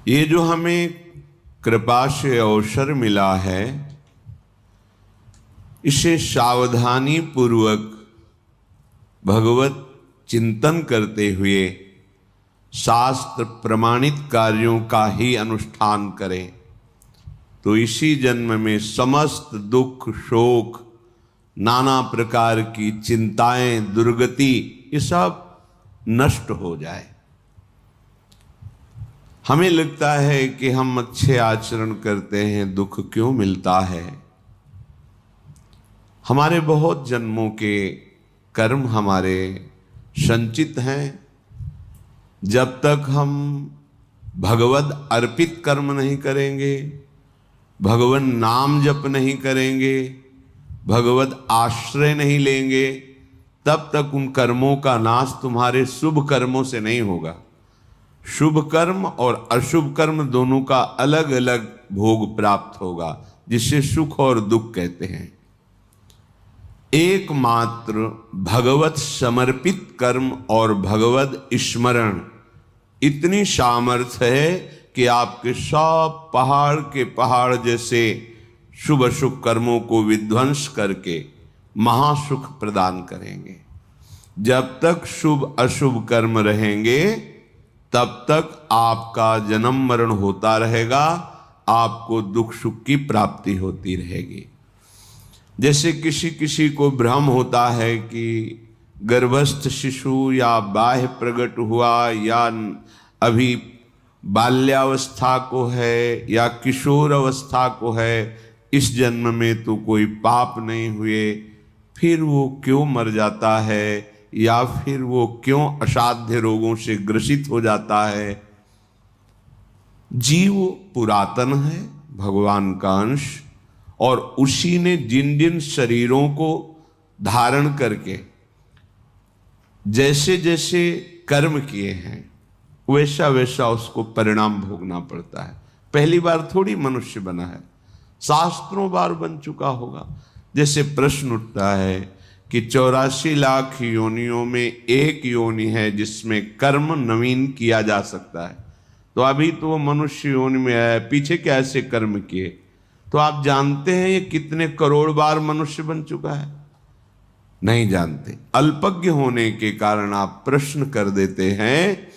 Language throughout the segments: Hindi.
ये जो हमें कृपा से अवसर मिला है, इसे सावधानी पूर्वक भगवत चिंतन करते हुए शास्त्र प्रमाणित कार्यों का ही अनुष्ठान करें तो इसी जन्म में समस्त दुख, शोक, नाना प्रकार की चिंताएं, दुर्गति, ये सब नष्ट हो जाए। हमें लगता है कि हम अच्छे आचरण करते हैं, दुख क्यों मिलता है? हमारे बहुत जन्मों के कर्म हमारे संचित हैं। जब तक हम भगवद अर्पित कर्म नहीं करेंगे, भगवान नाम जप नहीं करेंगे, भगवद आश्रय नहीं लेंगे, तब तक उन कर्मों का नाश तुम्हारे शुभ कर्मों से नहीं होगा। शुभ कर्म और अशुभ कर्म दोनों का अलग अलग भोग प्राप्त होगा, जिसे सुख और दुख कहते हैं। एकमात्र भगवत समर्पित कर्म और भगवत स्मरण इतनी सामर्थ्य है कि आपके सब पहाड़ के पहाड़ जैसे शुभ अशुभ कर्मों को विध्वंस करके महासुख प्रदान करेंगे। जब तक शुभ अशुभ कर्म रहेंगे तब तक आपका जन्म मरण होता रहेगा, आपको दुख सुख की प्राप्ति होती रहेगी। जैसे किसी किसी को भ्रम होता है कि गर्भस्थ शिशु या बाह्य प्रकट हुआ या अभी बाल्यावस्था को है या किशोर अवस्था को है, इस जन्म में तो कोई पाप नहीं हुए, फिर वो क्यों मर जाता है या फिर वो क्यों असाध्य रोगों से ग्रसित हो जाता है? जीव पुरातन है, भगवान का अंश, और उसी ने जिन जिन शरीरों को धारण करके जैसे जैसे कर्म किए हैं वैसा वैसा उसको परिणाम भोगना पड़ता है। पहली बार थोड़ी मनुष्य बना है, शास्त्रों बार बन चुका होगा। जैसे प्रश्न उठता है कि 84 लाख योनियों में एक योनि है जिसमें कर्म नवीन किया जा सकता है, तो अभी तो वो मनुष्य योनि में है, पीछे क्या ऐसे कर्म किए? तो आप जानते हैं ये कितने करोड़ बार मनुष्य बन चुका है? नहीं जानते। अल्पज्ञ होने के कारण आप प्रश्न कर देते हैं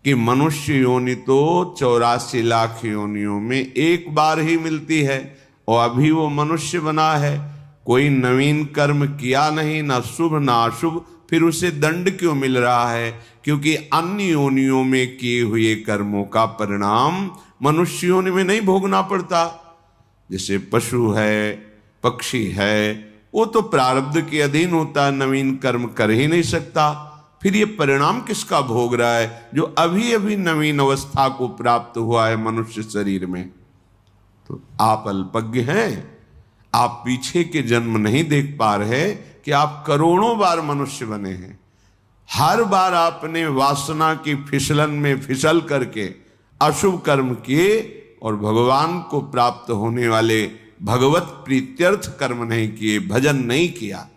कि मनुष्य योनि तो 84 लाख योनियों में एक बार ही मिलती है और अभी वो मनुष्य बना है, कोई नवीन कर्म किया नहीं, ना शुभ ना अशुभ, फिर उसे दंड क्यों मिल रहा है? क्योंकि अन्य योनियों में किए हुए कर्मों का परिणाम मनुष्य योनि में नहीं भोगना पड़ता। जैसे पशु है, पक्षी है, वो तो प्रारब्ध के अधीन होता है, नवीन कर्म कर ही नहीं सकता। फिर ये परिणाम किसका भोग रहा है? जो अभी अभी नवीन अवस्था को प्राप्त हुआ है मनुष्य शरीर में। तो आप अल्पज्ञ हैं, आप पीछे के जन्म नहीं देख पा रहे कि आप करोड़ों बार मनुष्य बने हैं। हर बार आपने वासना की फिसलन में फिसल करके अशुभ कर्म किए और भगवान को प्राप्त होने वाले भगवत प्रीत्यर्थ कर्म नहीं किए, भजन नहीं किया।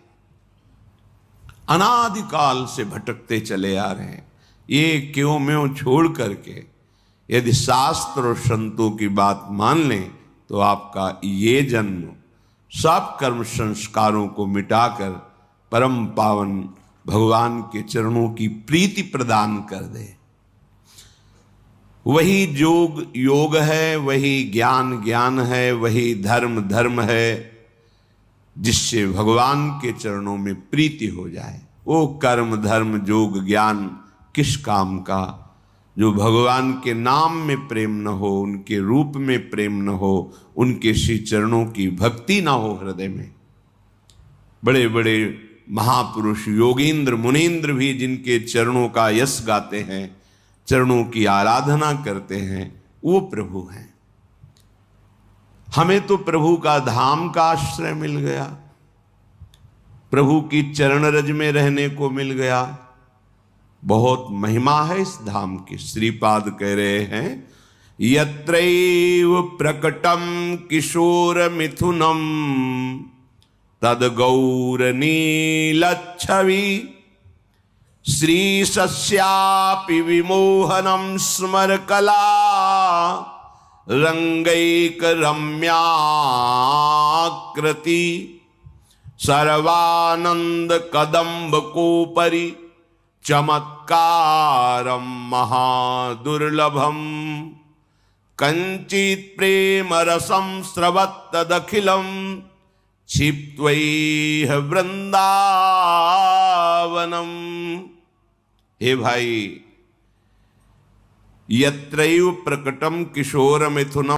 अनादिकाल से भटकते चले आ रहे हैं। ये क्यों म्यों छोड़ करके यदि शास्त्र और संतों की बात मान लें तो आपका ये जन्म सब कर्म संस्कारों को मिटाकर परम पावन भगवान के चरणों की प्रीति प्रदान कर दे। वही योग योग है, वही ज्ञान ज्ञान है, वही धर्म धर्म है, जिससे भगवान के चरणों में प्रीति हो जाए। वो कर्म धर्म योग ज्ञान किस काम का जो भगवान के नाम में प्रेम न हो, उनके रूप में प्रेम न हो, उनके श्री चरणों की भक्ति ना हो हृदय में। बड़े बड़े महापुरुष योगींद्र मुनींद्र भी जिनके चरणों का यश गाते हैं, चरणों की आराधना करते हैं, वो प्रभु हैं। हमें तो प्रभु का धाम का आश्रय मिल गया, प्रभु की चरण रज में रहने को मिल गया। बहुत महिमा है इस धाम की। श्रीपाद कह रहे हैं, यत्रैव प्रकटम किशोर मिथुनम तद गौर नीलच्छवि श्री सस्यापि विमोहनम स्मर कला रंगैक रम्याकृति सर्वानंद कदम्ब कोपरि चमत्कारम महादुर्लभम कंचित प्रेम रसम स्रवत्तदखिलम क्षिप्त्वैह वृंदावनम। हे भाई, यत्रैव प्रकटम किशोर मिथुनम